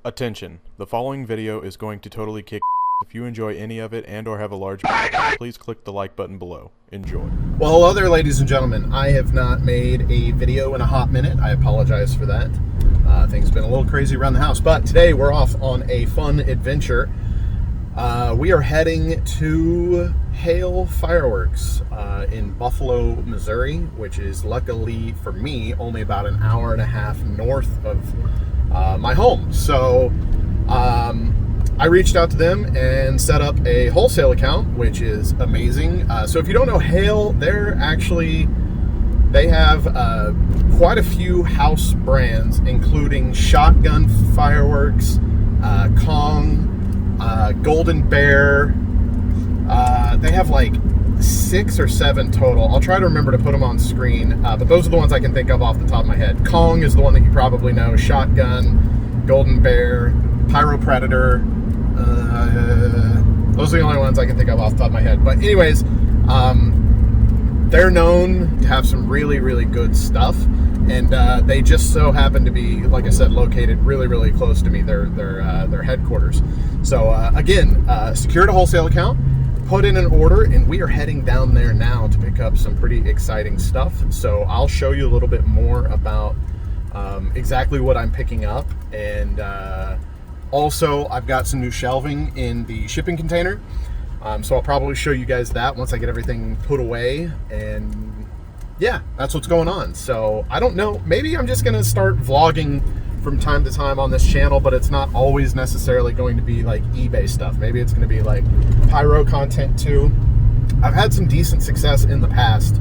Attention, the following video is going to totally kick. If you enjoy any of it and or have a large please click the like button below. Enjoy. Well, hello there, ladies and gentlemen. I have not made a video in a hot minute. I apologize for that. Things have been a little crazy around the house, but today we're off on a fun adventure. We are heading to Hale Fireworks in Buffalo, Missouri, which is luckily for me only about an hour and a half north of my home. So I reached out to them and set up a wholesale account, which is amazing. So if you don't know Hale, they have quite a few house brands, including Shotgun Fireworks, Kong, Golden Bear. They have like 6 or 7 total. I'll try to remember to put them on screen, but those are the ones I can think of off the top of my head. Kong is the one that you probably know. Shotgun, Golden Bear, Pyro Predator. Those are the only ones I can think of off the top of my head. But anyways, they're known to have some really, really good stuff. And they just so happen to be, like I said, located really, really close to me, their headquarters. So again, secured a wholesale account, put in an order, and we are heading down there now to pick up some pretty exciting stuff. So I'll show you a little bit more about exactly what I'm picking up. And also, I've got some new shelving in the shipping container. So I'll probably show you guys that once I get everything put away. And yeah, that's what's going on. So I don't know, maybe I'm just gonna start vlogging from time to time on this channel, but it's not always necessarily going to be like eBay stuff. Maybe it's gonna be like pyro content too. I've had some decent success in the past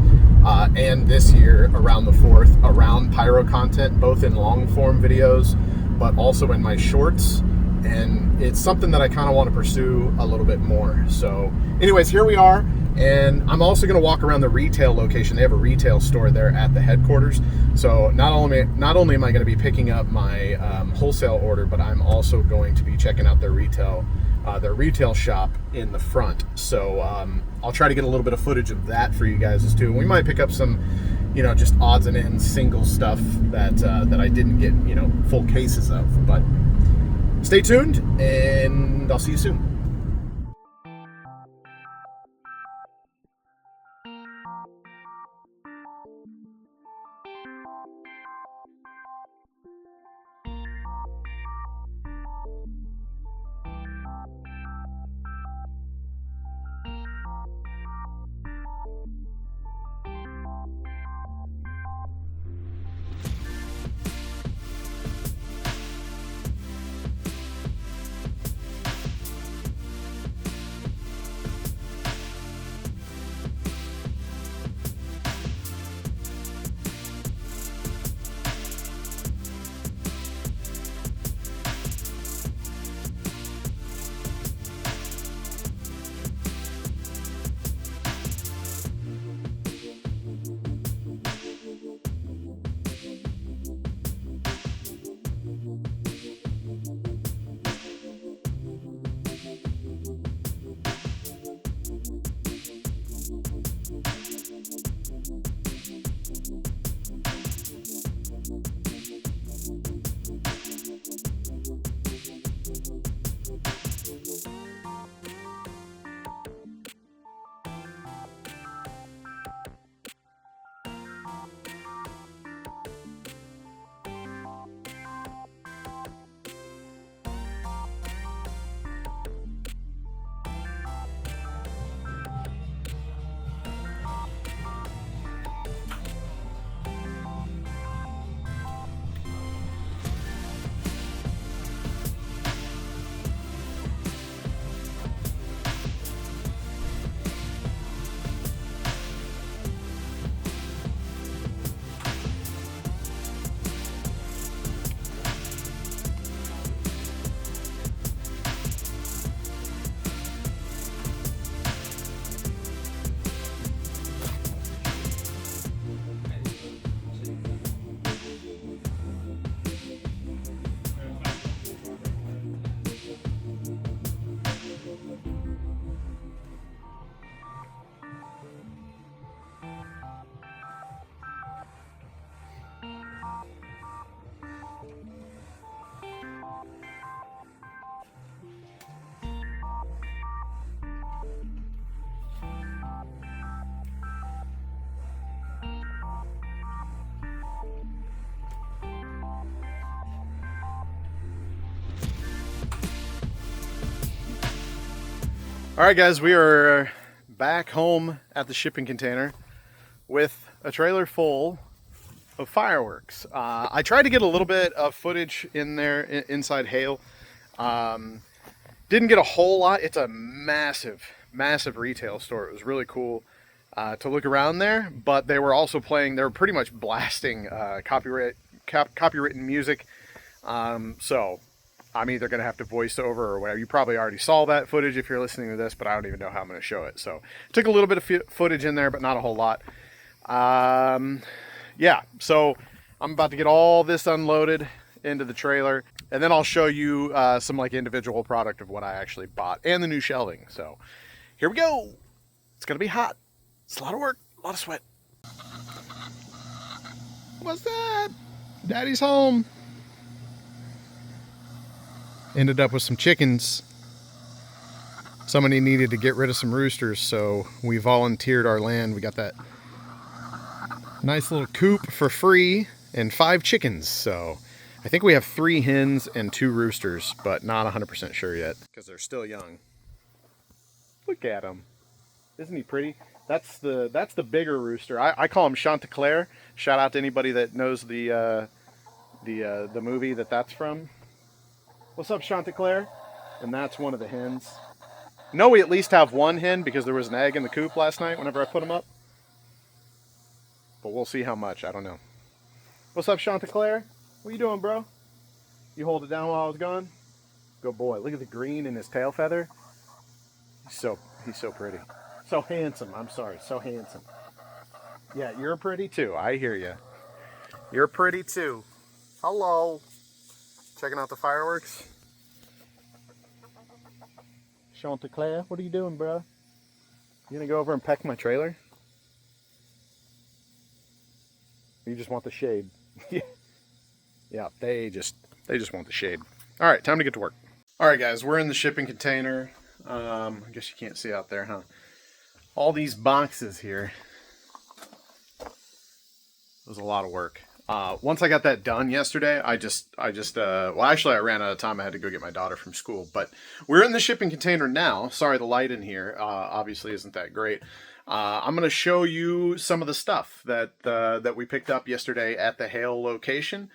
and this year around the 4th around pyro content, both in long form videos but also in my shorts, and it's something that I kind of want to pursue a little bit more. So anyways, here we are. And I'm also going to walk around the retail location. They have a retail store there at the headquarters. So not only am I going to be picking up my wholesale order, but I'm also going to be checking out their retail shop in the front. So I'll try to get a little bit of footage of that for you guys too. We might pick up some, just odds and ends, single stuff that I didn't get, full cases of. But stay tuned, and I'll see you soon. All right, guys, we are back home at the shipping container with a trailer full of fireworks. I tried to get a little bit of footage in there inside Hale. Didn't get a whole lot. It's a massive, massive retail store. It was really cool to look around there, but they were also playing, they were pretty much blasting copywritten music. So I'm either going to have to voice over or whatever. You probably already saw that footage if you're listening to this, but I don't even know how I'm going to show it. So took a little bit of footage in there, but not a whole lot. Yeah, so I'm about to get all this unloaded into the trailer, and then I'll show you some like individual product of what I actually bought and the new shelving. So here we go. It's going to be hot. It's a lot of work, a lot of sweat. What's that? Daddy's home. Ended up with some chickens. Somebody needed to get rid of some roosters, so we volunteered our land. We got that nice little coop for free and 5 chickens. So I think we have 3 hens and 2 roosters, but not 100% sure yet because they're still young. Look at him. Isn't he pretty? That's the bigger rooster. I call him Chanticleer. Shout out to anybody that knows the movie that's from. What's up, Chanticleer? And that's one of the hens. No, we at least have 1 hen because there was an egg in the coop last night whenever I put them up. But we'll see how much. I don't know. What's up, Chanticleer? What you doing, bro? You hold it down while I was gone? Good boy. Look at the green in his tail feather. He's so pretty. So handsome. I'm sorry. So handsome. Yeah, you're pretty too. I hear you. You're pretty too. Hello. Checking out the fireworks. Chanticleer, what are you doing, bro? You gonna go over and peck my trailer? You just want the shade. Yeah, they just want the shade. All right, time to get to work. All right, guys, we're in the shipping container. I guess you can't see out there, huh? All these boxes here. It was a lot of work. Once I got that done yesterday, well, actually I ran out of time. I had to go get my daughter from school, but we're in the shipping container now. Sorry, the light in here, obviously isn't that great. I'm going to show you some of the stuff that we picked up yesterday at the Hale location.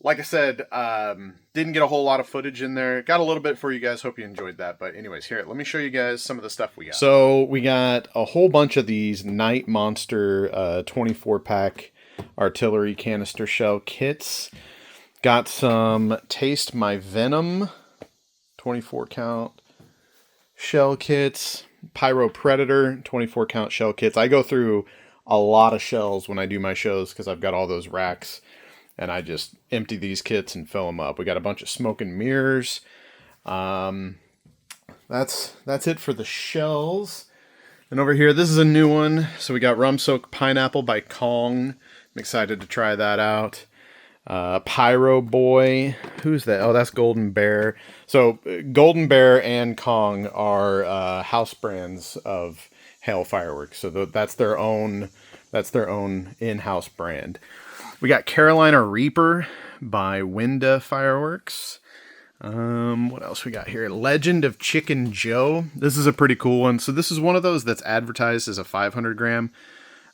Like I said, didn't get a whole lot of footage in there. Got a little bit for you guys. Hope you enjoyed that. But anyways, here, let me show you guys some of the stuff we got. So we got a whole bunch of these Night Monster 24-pack artillery canister shell kits. Got some Taste My Venom 24 count shell kits. Pyro Predator 24 count shell kits. I go through a lot of shells when I do my shows because I've got all those racks. And I just empty these kits and fill them up. We got a bunch of smoke and mirrors. That's it for the shells. And over here, this is a new one. So we got Rum Soaked Pineapple by Kong. I'm excited to try that out. Pyro Boy. Who's that? Oh, that's Golden Bear. So Golden Bear and Kong are house brands of Hale Fireworks. So that's their own in-house brand. We got Carolina Reaper by Winda Fireworks. What else we got here? Legend of Chicken Joe. This is a pretty cool one. So this is one of those that's advertised as a 500 gram.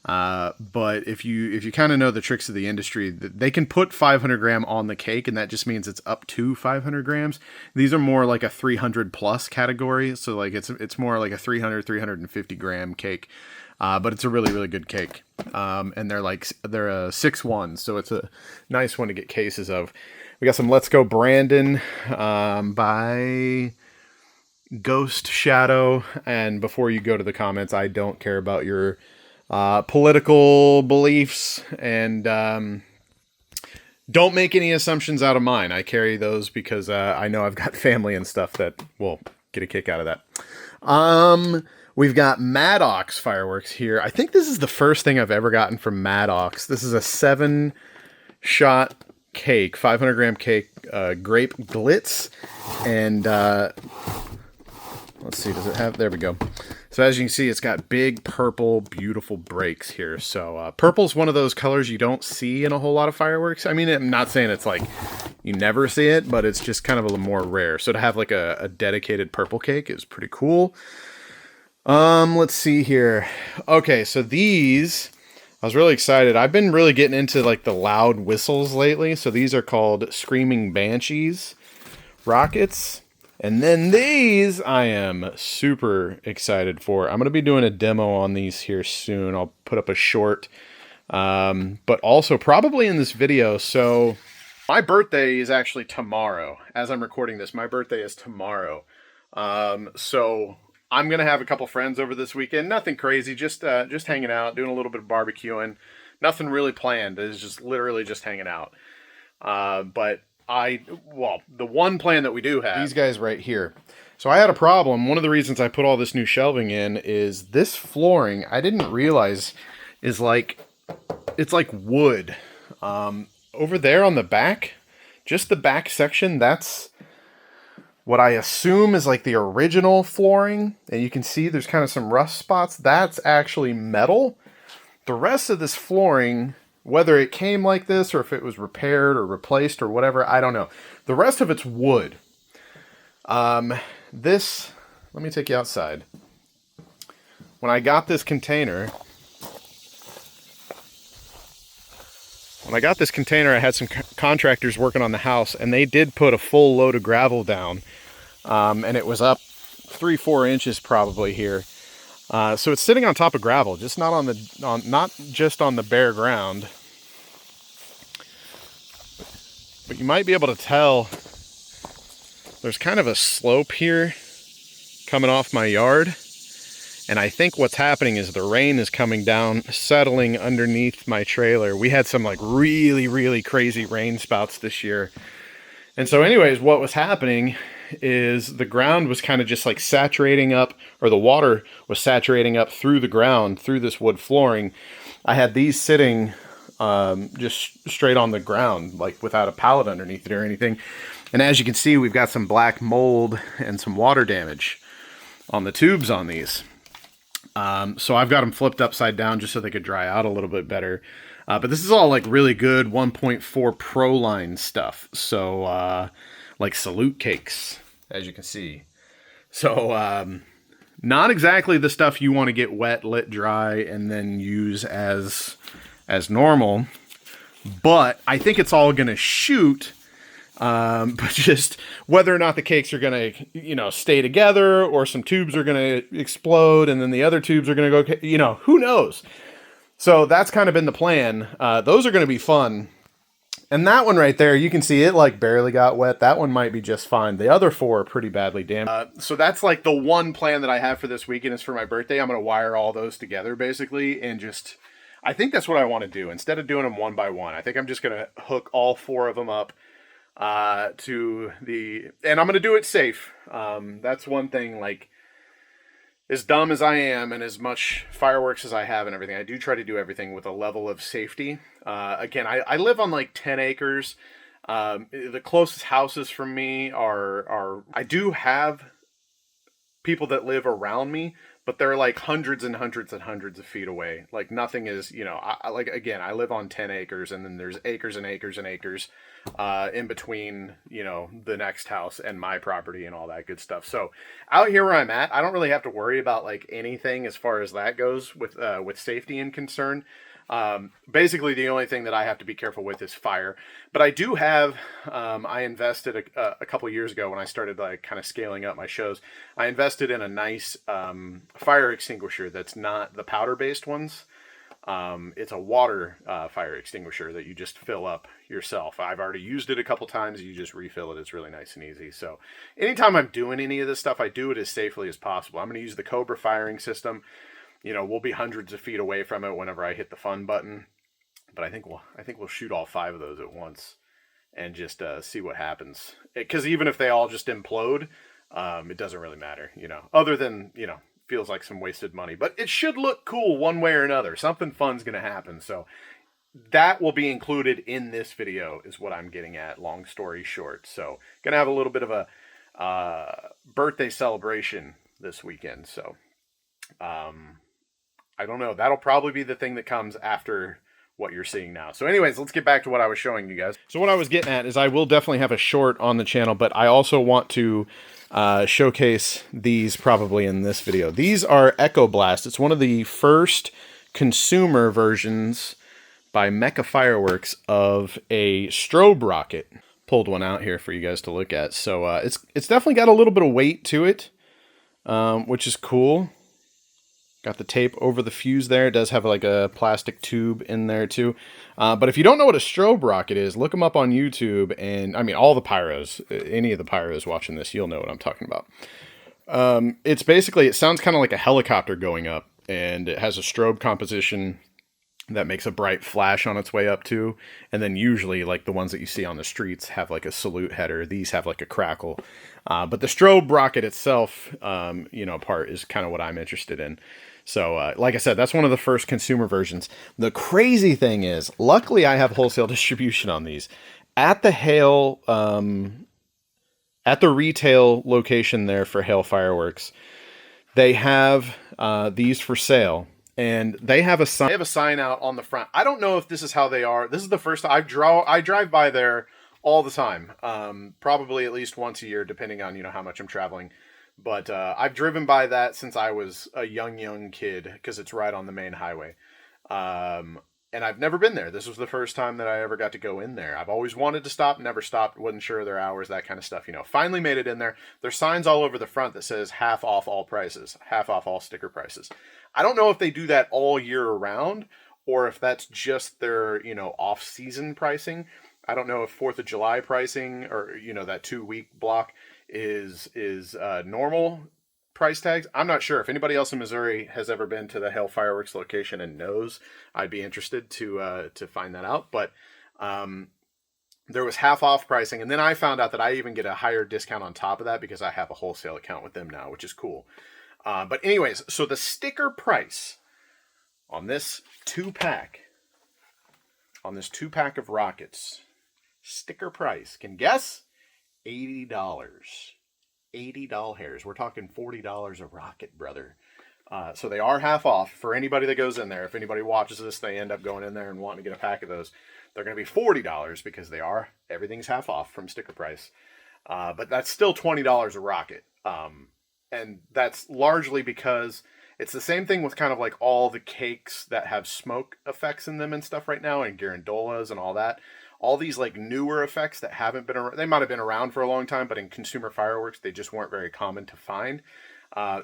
But if you kind of know the tricks of the industry, they can put 500 gram on the cake, and that just means it's up to 500 grams. These are more like a 300 plus category. So like it's more like a 350 gram cake. But it's a really, really good cake. And they're a 6-1, so it's a nice one to get cases of. We got some Let's Go Brandon by Ghost Shadow. And before you go to the comments, I don't care about your political beliefs, and don't make any assumptions out of mine. I carry those because I know I've got family and stuff that will get a kick out of that. We've got Maddox Fireworks here. I think this is the first thing I've ever gotten from Maddox. This is a 7-shot cake, 500 gram cake, grape glitz, and let's see, does it have, there we go. So as you can see, it's got big purple, beautiful breaks here. So purple's one of those colors you don't see in a whole lot of fireworks. I mean, I'm not saying it's like, You never see it, but it's just kind of a little more rare. So to have like a dedicated purple cake is pretty cool. Let's see here. Okay, so these, I was really excited. I've been really getting into like the loud whistles lately. So these are called Screaming Banshees rockets. And then these I am super excited for. I'm going to be doing a demo on these here soon. I'll put up a short, but also probably in this video. So my birthday is actually tomorrow. As I'm recording this, my birthday is tomorrow. So I'm going to have a couple friends over this weekend. Nothing crazy, just hanging out, doing a little bit of barbecuing. Nothing really planned. It's just literally just hanging out. But the one plan that we do have, these guys right here. So I had a problem. One of the reasons I put all this new shelving in is this flooring, I didn't realize is like, it's like wood. Over there on the back, just the back section, that's what I assume is like the original flooring. And you can see there's kind of some rust spots. That's actually metal. The rest of this flooring, whether it came like this or if it was repaired or replaced or whatever, I don't know. The rest of it's wood. This, let me take you outside. When I got this container, I had some contractors working on the house, and they did put a full load of gravel down. And it was up 3-4 inches probably here. So it's sitting on top of gravel, just not not just on the bare ground. But you might be able to tell there's kind of a slope here coming off my yard. And I think what's happening is the rain is coming down, settling underneath my trailer. We had some like really, really crazy rain spouts this year. And so anyways, what was happening is the ground was kind of just like saturating up, or the water was saturating up through the ground, through this wood flooring. I had these sitting just straight on the ground, like without a pallet underneath it or anything. And as you can see, we've got some black mold and some water damage on the tubes on these. So I've got them flipped upside down just so they could dry out a little bit better. But this is all like really good 1.4 Pro line stuff. So like salute cakes, as you can see. So not exactly the stuff you want to get wet, lit dry, and then use as normal. But I think it's all going to shoot. But just whether or not the cakes are going to, stay together, or some tubes are going to explode and then the other tubes are going to go, who knows? So that's kind of been the plan. Those are going to be fun. And that one right there, you can see it like barely got wet. That one might be just fine. The other 4 are pretty badly damaged. So that's like the one plan that I have for this weekend is for my birthday. I'm going to wire all those together basically. And I think that's what I want to do. Instead of doing them one by one, I think I'm just going to hook all 4 of them up and I'm going to do it safe. That's one thing, like, as dumb as I am and as much fireworks as I have and everything, I do try to do everything with a level of safety. Again, I live on like 10 acres. The closest houses from me I do have people that live around me, but they're like hundreds and hundreds and hundreds of feet away. Like nothing is, I live on 10 acres and then there's acres and acres and acres in between, the next house and my property and all that good stuff. So out here where I'm at, I don't really have to worry about like anything as far as that goes with safety and concern. Basically the only thing that I have to be careful with is fire, but I do have, I invested a couple years ago when I started like kind of scaling up my shows, I invested in a nice, fire extinguisher that's not the powder based ones. It's a water, fire extinguisher that you just fill up yourself. I've already used it a couple times. You just refill it. It's really nice and easy. So anytime I'm doing any of this stuff, I do it as safely as possible. I'm going to use the Cobra firing system. We'll be hundreds of feet away from it whenever I hit the fun button, but I think we'll shoot all 5 of those at once and just see what happens. Because even if they all just implode, it doesn't really matter, other than, feels like some wasted money, but it should look cool one way or another. Something fun's going to happen. So that will be included in this video is what I'm getting at, long story short. So going to have a little bit of a birthday celebration this weekend. So I don't know. That'll probably be the thing that comes after what you're seeing now. So anyways, let's get back to what I was showing you guys. So what I was getting at is I will definitely have a short on the channel, but I also want to showcase these probably in this video. These are Echo Blast. It's one of the first consumer versions by Mecha Fireworks of a strobe rocket. Pulled one out here for you guys to look at. So it's definitely got a little bit of weight to it, which is cool. Got the tape over the fuse there. It does have like a plastic tube in there too. But if you don't know what a strobe rocket is, look them up on YouTube. And I mean, all the pyros, any of the pyros watching this, you'll know what I'm talking about. It's basically, it sounds kind of like a helicopter going up, and it has a strobe composition that makes a bright flash on its way up too. And then usually like the ones that you see on the streets have like a salute header. These have like a crackle. But the strobe rocket itself, part is kind of what I'm interested in. So, like I said, that's one of the first consumer versions. The crazy thing is, luckily I have wholesale distribution on these. At the Hale, at the retail location there for Hale Fireworks, they have these for sale. And they have a sign out on the front. I don't know if this is how they are. This is the first I drive by there all the time. Probably at least once a year, depending on, how much I'm traveling. But I've driven by that since I was a young kid, because it's right on the main highway. And I've never been there. This was the first time that I ever got to go in there. I've always wanted to stop, never stopped, wasn't sure of their hours, that kind of stuff. Finally made it in there. There's signs all over the front that says half off all prices, half off all sticker prices. I don't know if they do that all year around, or if that's just their, off-season pricing. I don't know if 4th of July pricing, or, that 2-week block is normal price tags. I'm not sure. If anybody else in Missouri has ever been to the Hale Fireworks location and knows, I'd be interested to find that out. But there was half off pricing, and then I found out that I even get a higher discount on top of that because I have a wholesale account with them now, which is cool. But anyways, so the sticker price on this two-pack of rockets, sticker price, can guess? $80. $80. We're talking $40 a rocket, brother. So they are half off for anybody that goes in there. If anybody watches this, they end up going in there and wanting to get a pack of those, they're going to be $40 because everything's half off from sticker price. But that's still $20 a rocket. And that's largely because it's the same thing with kind of like all the cakes that have smoke effects in them and stuff right now, and Girandolas and all that. All these like newer effects that haven't been around, they might have been around for a long time, but in consumer fireworks, they just weren't very common to find.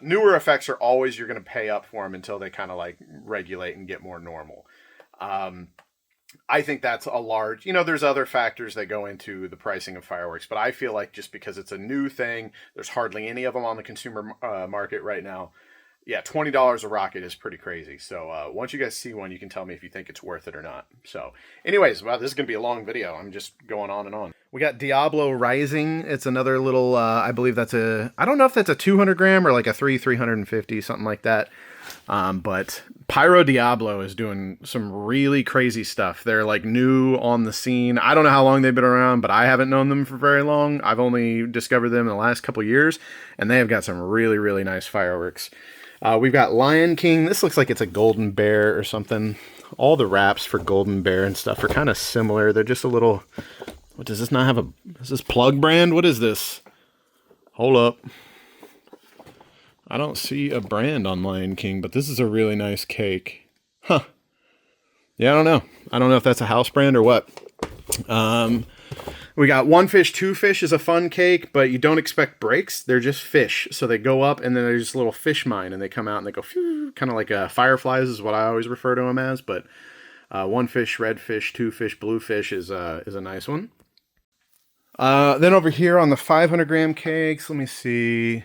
Newer effects are always, you're going to pay up for them until they kind of like regulate and get more normal. I think that's a large, there's other factors that go into the pricing of fireworks, but I feel like just because it's a new thing, there's hardly any of them on the consumer market right now. Yeah, $20 a rocket is pretty crazy. So once you guys see one, you can tell me if you think it's worth it or not. So anyways, wow, this is going to be a long video. I'm just going on and on. We got Diablo Rising. It's another little, I believe that's I don't know if that's a 200 gram or like a 350, something like that. But Pyro Diablo is doing some really crazy stuff. They're like new on the scene. I don't know how long they've been around, but I haven't known them for very long. I've only discovered them in the last couple years, and they have got some really, really nice fireworks. We've got Lion King. This looks like it's a golden bear or something. All the wraps for golden bear and stuff are kind of similar. They're just a little, what does this not have is this plug brand? What is this? Hold up. I don't see a brand on Lion King, but this is a really nice cake. Huh. Yeah, I don't know. I don't know if that's a house brand or what. We got One Fish, Two Fish is a fun cake, but you don't expect breaks. They're just fish. So they go up, and then there's just a little fish mine, and they come out, and they go, phew, kind of like fireflies is what I always refer to them as. But One Fish, Red Fish, Two Fish, Blue Fish is a nice one. Then over here on the 500 gram cakes, let me see.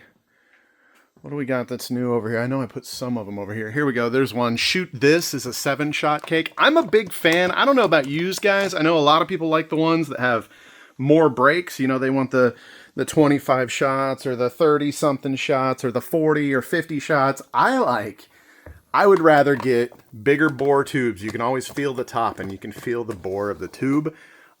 What do we got that's new over here? I know I put some of them over here. Here we go. There's one. Shoot This is a 7-shot cake. I'm a big fan. I don't know about you guys. I know a lot of people like the ones that have more breaks. They want the 25 shots or the 30-something shots or the 40 or 50 shots. I would rather get bigger bore tubes. You can always feel the top and you can feel the bore of the tube.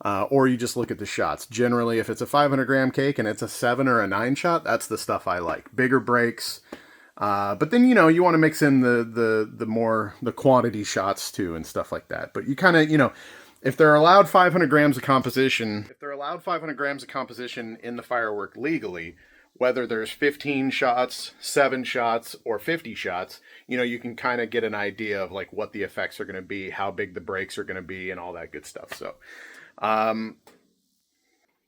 Or you just look at the shots. Generally, if it's a 500 gram cake and it's a 7 or a 9 shot, that's the stuff I like. Bigger breaks. But then, you know, you want to mix in the quantity shots too and stuff like that. But you kind of, you know, if they're allowed 500 grams of composition, in the firework legally, whether there's 15 shots, 7 shots, or 50 shots, you know, you can kind of get an idea of like what the effects are going to be, how big the breaks are going to be, and all that good stuff. So,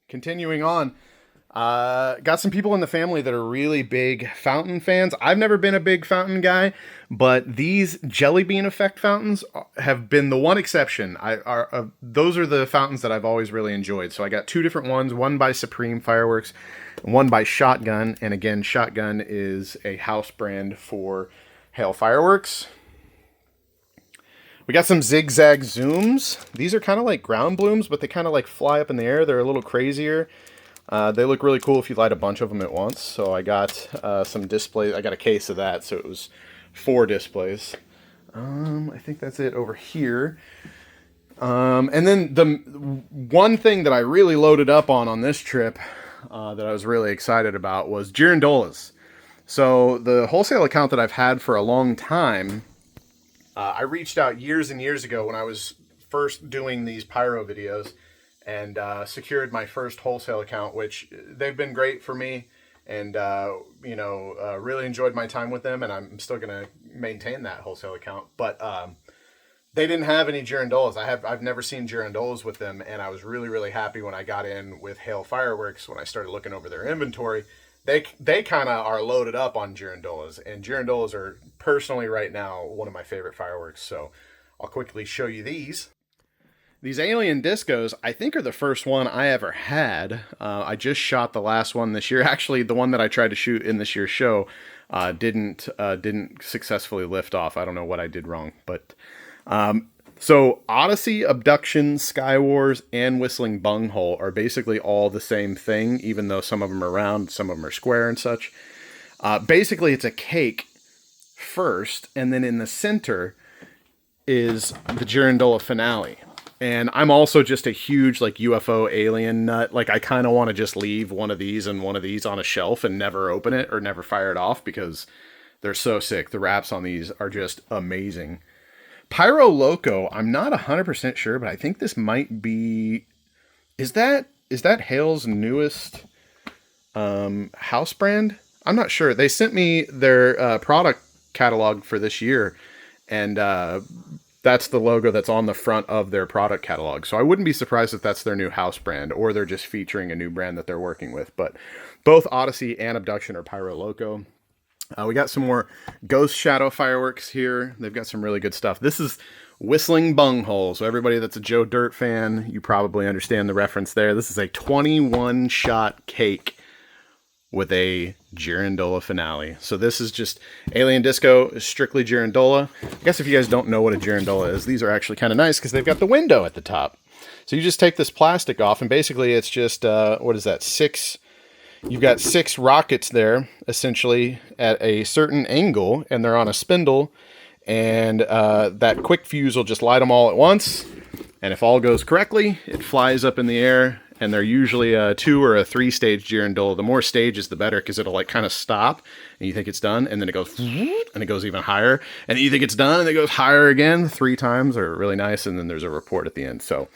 continuing on, got some people in the family that are really big fountain fans. I've never been a big fountain guy, but these jelly bean effect fountains have been the one exception. Those are the fountains that I've always really enjoyed. So I got 2 different ones, one by Supreme Fireworks, one by Shotgun. And again, Shotgun is a house brand for Hale Fireworks. We got some zigzag zooms. These are kind of like ground blooms, but they kind of like fly up in the air. They're a little crazier. They look really cool if you light a bunch of them at once. So I got some displays. I got a case of that, so it was 4 displays. I think that's it over here. And then the one thing that I really loaded up on this trip that I was really excited about was Girandolas. So the wholesale account that I've had for a long time, I reached out years and years ago when I was first doing these pyro videos, and secured my first wholesale account, which they've been great for me, and you know, really enjoyed my time with them, and I'm still gonna maintain that wholesale account. But they didn't have any Girandolas. I've never seen Girandolas with them, and I was really happy when I got in with Hale Fireworks. When I started looking over their inventory, they kind of are loaded up on Girandolas, and Girandolas are personally right now one of my favorite fireworks. So I'll quickly show you these. These Alien Discos, I think, are the first one I ever had. I just shot the last one this year. Actually, the one that I tried to shoot in this year's show didn't successfully lift off. I don't know what I did wrong. But so Odyssey, Abduction, Sky Wars, and Whistling Bunghole are basically all the same thing, even though some of them are round, some of them are square and such. Basically, it's a cake first, and then in the center is the Girandola finale. And I'm also just a huge like UFO alien nut. Like I kind of want to just leave one of these and one of these on a shelf and never open it or never fire it off because they're so sick. The wraps on these are just amazing. Pyro Loco, I'm not 100% sure, but I think this might be... Is that Hale's newest house brand? I'm not sure. They sent me their product catalog for this year, and that's the logo that's on the front of their product catalog. So I wouldn't be surprised if that's their new house brand, or they're just featuring a new brand that they're working with. But both Odyssey and Abduction are Pyro Loco. We got some more Ghost Shadow fireworks here. They've got some really good stuff. This is Whistling Bunghole. So everybody that's a Joe Dirt fan, you probably understand the reference there. This is a 21-shot cake with a Girandola finale. So this is just Alien Disco, strictly Girandola. I guess if you guys don't know what a Girandola is, these are actually kind of nice because they've got the window at the top. So you just take this plastic off, and basically it's just, what is that, you've got 6 rockets there, essentially, at a certain angle, and they're on a spindle, and that quick fuse will just light them all at once, and if all goes correctly, it flies up in the air. And they're usually a 2 or a 3-stage Girandola. The more stages, the better, because it'll like kind of stop, and you think it's done, and then it goes, and it goes even higher, and you think it's done, and it goes higher again 3 times. Are really nice, and then there's a report at the end. So,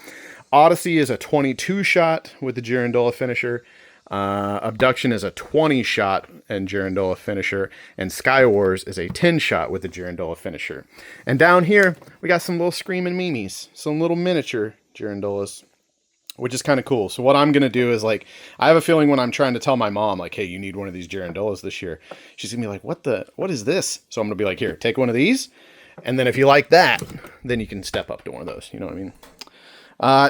Odyssey is a 22-shot with the Girandola finisher. Abduction is a 20-shot and Girandola finisher, and Sky Wars is a 10-shot with the Girandola finisher. And down here, we got some little screaming memes, some little miniature Girandolas, which is kind of cool. So what I'm going to do is, like, I have a feeling when I'm trying to tell my mom, like, hey, you need one of these Girandolas this year, she's going to be like, what is this? So I'm going to be like, here, take one of these. And then if you like that, then you can step up to one of those. You know what I mean?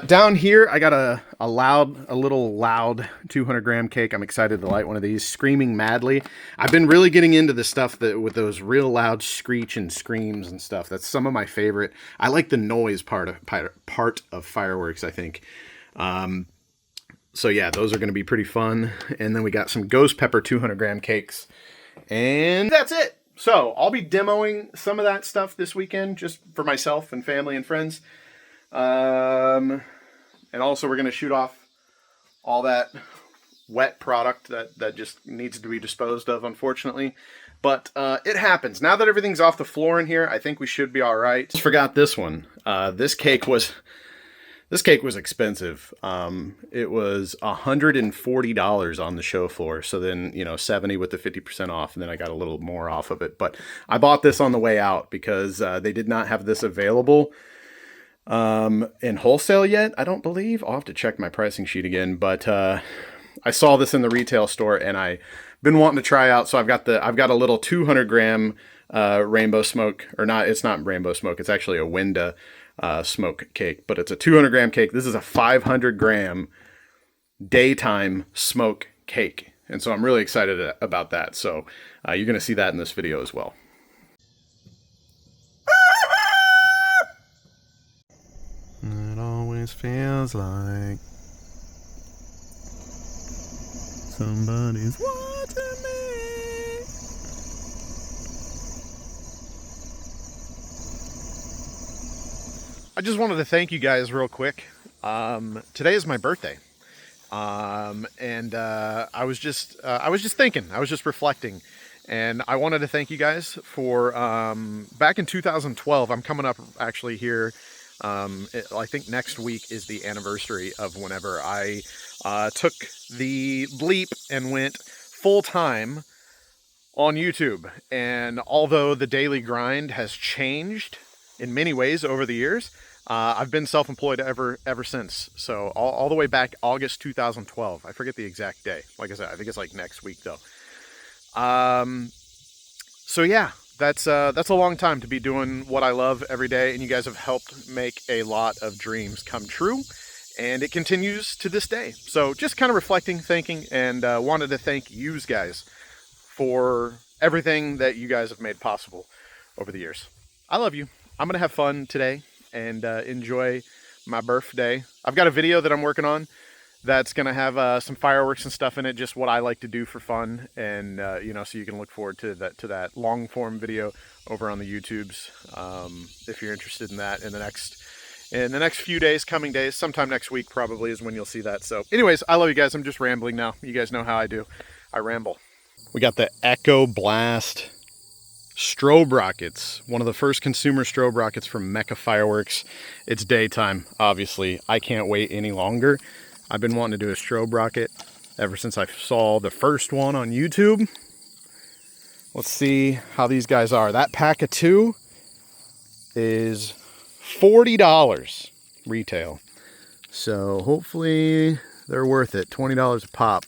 Down here, I got a little loud 200-gram cake. I'm excited to light one of these, Screaming Madly. I've been really getting into the stuff with those real loud screech and screams and stuff. That's some of my favorite. I like the noise part of fireworks, I think. So yeah, those are going to be pretty fun. And then we got some Ghost Pepper 200-gram cakes. And that's it. So I'll be demoing some of that stuff this weekend, just for myself and family and friends. And also we're going to shoot off all that wet product that just needs to be disposed of, unfortunately. But it happens. Now that everything's off the floor in here, I think we should be all right. Just forgot this one. This cake was expensive. It was $140 on the show floor. So then, you know, 70 with the 50% off, and then I got a little more off of it. But I bought this on the way out because they did not have this available in wholesale yet, I don't believe. I'll have to check my pricing sheet again, but I saw this in the retail store and I've been wanting to try out. So I've got a little 200 gram rainbow smoke, or not, it's not rainbow smoke, it's actually a Winda smoke cake, but it's a 200 gram cake. This is a 500 gram daytime smoke cake. And so I'm really excited about that. So you're going to see that in this video as well. It always feels like somebody's watching me. I just wanted to thank you guys real quick. Today is my birthday. And I was just thinking, I was just reflecting, and I wanted to thank you guys for, back in 2012, I'm coming up actually here. I think next week is the anniversary of whenever I took the leap and went full-time on YouTube. And although the daily grind has changed in many ways over the years, I've been self-employed ever since. So all the way back August 2012. I forget the exact day. Like I said, I think it's like next week though. So yeah. That's a long time to be doing what I love every day, and you guys have helped make a lot of dreams come true, and it continues to this day. So just kind of reflecting, thinking, and wanted to thank you guys for everything that you guys have made possible over the years. I love you. I'm going to have fun today and enjoy my birthday. I've got a video that I'm working on that's going to have some fireworks and stuff in it, just what I like to do for fun. And, you know, so you can look forward to that long form video over on the YouTubes. If you're interested in that in the next few days, coming days, sometime next week probably is when you'll see that. So anyways, I love you guys. I'm just rambling now. You guys know how I do. I ramble. We got the Echo Blast strobe rockets, one of the first consumer strobe rockets from Mecca Fireworks. It's daytime, obviously. I can't wait any longer. I've been wanting to do a strobe rocket ever since I saw the first one on YouTube. Let's see how these guys are. That pack of 2 is $40 retail. So hopefully they're worth it. $20 a pop.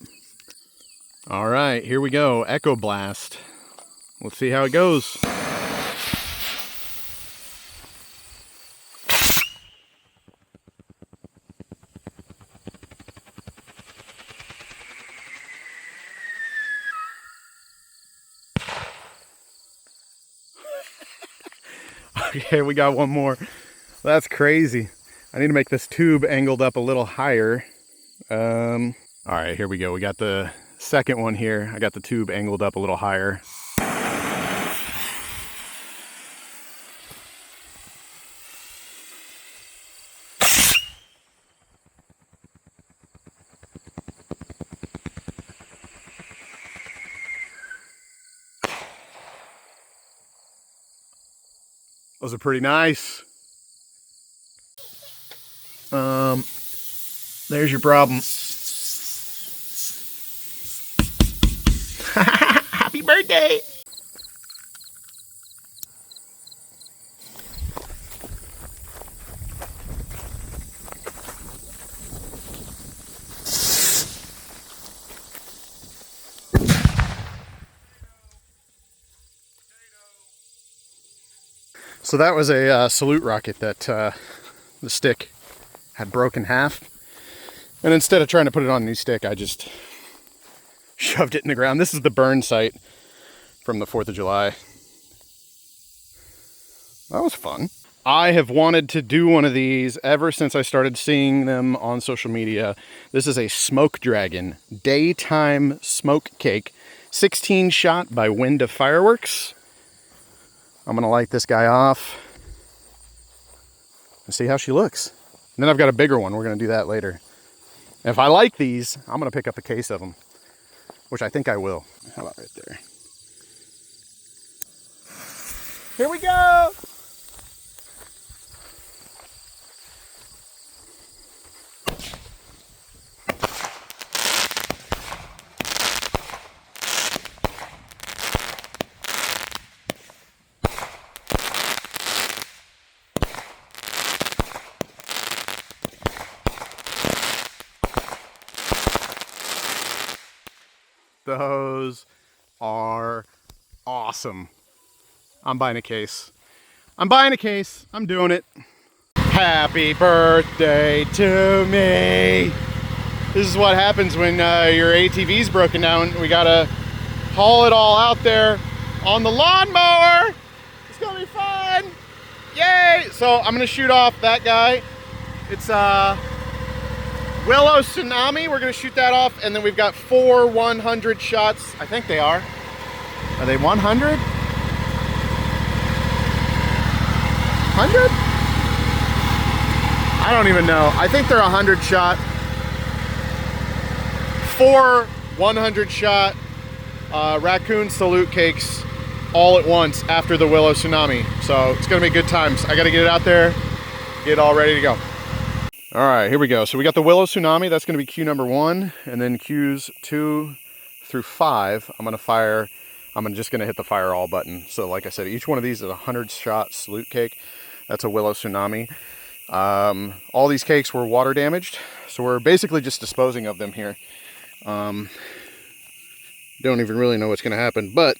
All right, here we go. Echo Blast. Let's see how it goes. Okay, we got one more. That's crazy. I need to make this tube angled up a little higher. All right, here we go. We got the second one here. I got the tube angled up a little higher. Those are pretty nice. There's your problem. Happy birthday! So that was a salute rocket that the stick had broken half. And instead of trying to put it on a new stick, I just shoved it in the ground. This is the burn site from the 4th of July. That was fun. I have wanted to do one of these ever since I started seeing them on social media. This is a Smoke Dragon daytime smoke cake, 16 shot by Winda Fireworks. I'm gonna light this guy off and see how she looks. And then I've got a bigger one. We're gonna do that later. If I like these, I'm gonna pick up a case of them, which I think I will. How about right there? Here we go! Those are awesome. I'm buying a case. I'm buying a case. I'm doing it. Happy birthday to me. This is what happens when your ATV's broken down. We gotta haul it all out there on the lawnmower. It's gonna be fun. Yay! So I'm gonna shoot off that guy. It's Willow Tsunami. We're gonna shoot that off, and then we've got 4 100 shots. I think they are. Are they 100? 100? I don't even know. I think they're 100 shot. 4 100 shot raccoon salute cakes all at once after the Willow Tsunami. So it's gonna be good times. I gotta get it out there, get it all ready to go. All right, here we go. So we got the Willow Tsunami. That's gonna be cue number 1, and then cues 2 through 5. I'm just gonna hit the fire all button. So like I said, each one of these is a 100 shot salute cake. That's a Willow Tsunami. All these cakes were water damaged, so we're basically just disposing of them here. Don't even really know what's gonna happen, but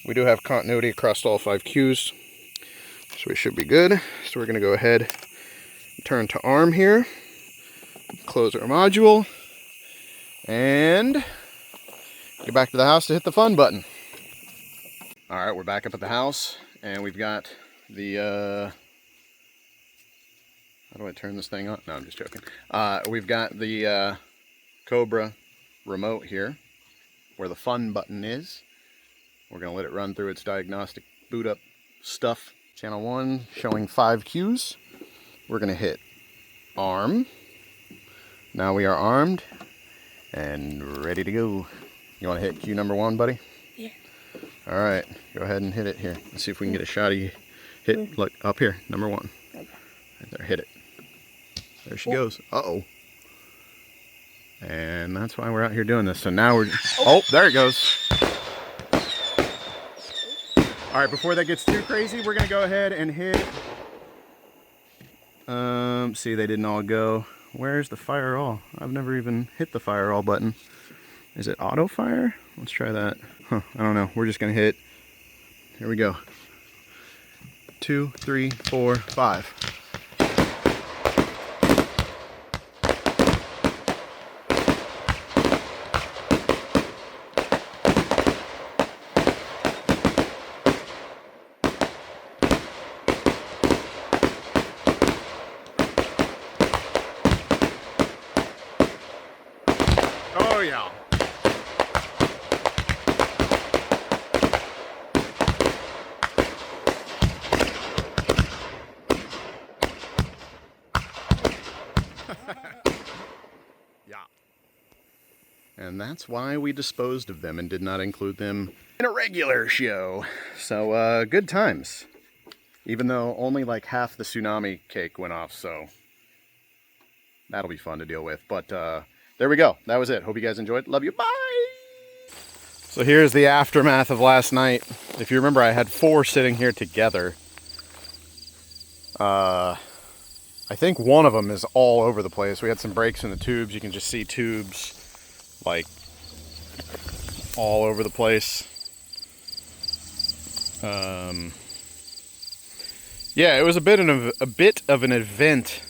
we do have continuity across all 5 cues, so we should be good. So we're gonna go ahead and turn to arm here, close our module, and get back to the house to hit the fun button. All right, we're back up at the house, and we've got the, how do I turn this thing on? No, I'm just joking. We've got the Cobra remote here, where the fun button is. We're gonna let it run through its diagnostic boot up stuff. Channel 1 showing 5 cues. We're gonna hit arm. Now we are armed and ready to go. You wanna hit cue number 1, buddy? Yeah. All right, go ahead and hit it here. Let's see if we can get a shot of you. Hit, look, up here, number 1. Okay. Right there, hit it. There she goes. Uh-oh. And that's why we're out here doing this. So now we're, oh, there it goes. All right, before that gets too crazy, we're gonna go ahead and hit, see, they didn't all go. Where's the fire all? I've never even hit the fire all button. Is it auto fire? Let's try that. Huh, I don't know. We're just gonna hit, here we go. 2, 3, 4, 5. Oh yeah. Yeah. And that's why we disposed of them and did not include them in a regular show. So good times. Even though only like half the tsunami cake went off, so that'll be fun to deal with. But there we go. That was it. Hope you guys enjoyed. Love you. Bye. So here's the aftermath of last night. If you remember, I had 4 sitting here together. I think one of them is all over the place. We had some breaks in the tubes. You can just see tubes like all over the place. Yeah, it was a bit of an event.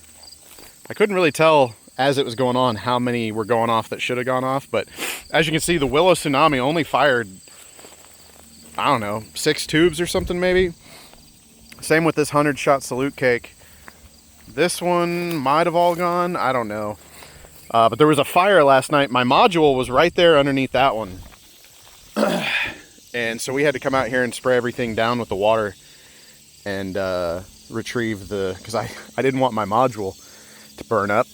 I couldn't really tell as it was going on how many were going off that should have gone off, but as you can see, the Willow Tsunami only fired, I don't know, 6 tubes or something maybe. Same with this 100 shot salute cake. This one might have all gone, I don't know. But there was a fire last night. My module was right there underneath that one. And so we had to come out here and spray everything down with the water and retrieve the, because I didn't want my module to burn up.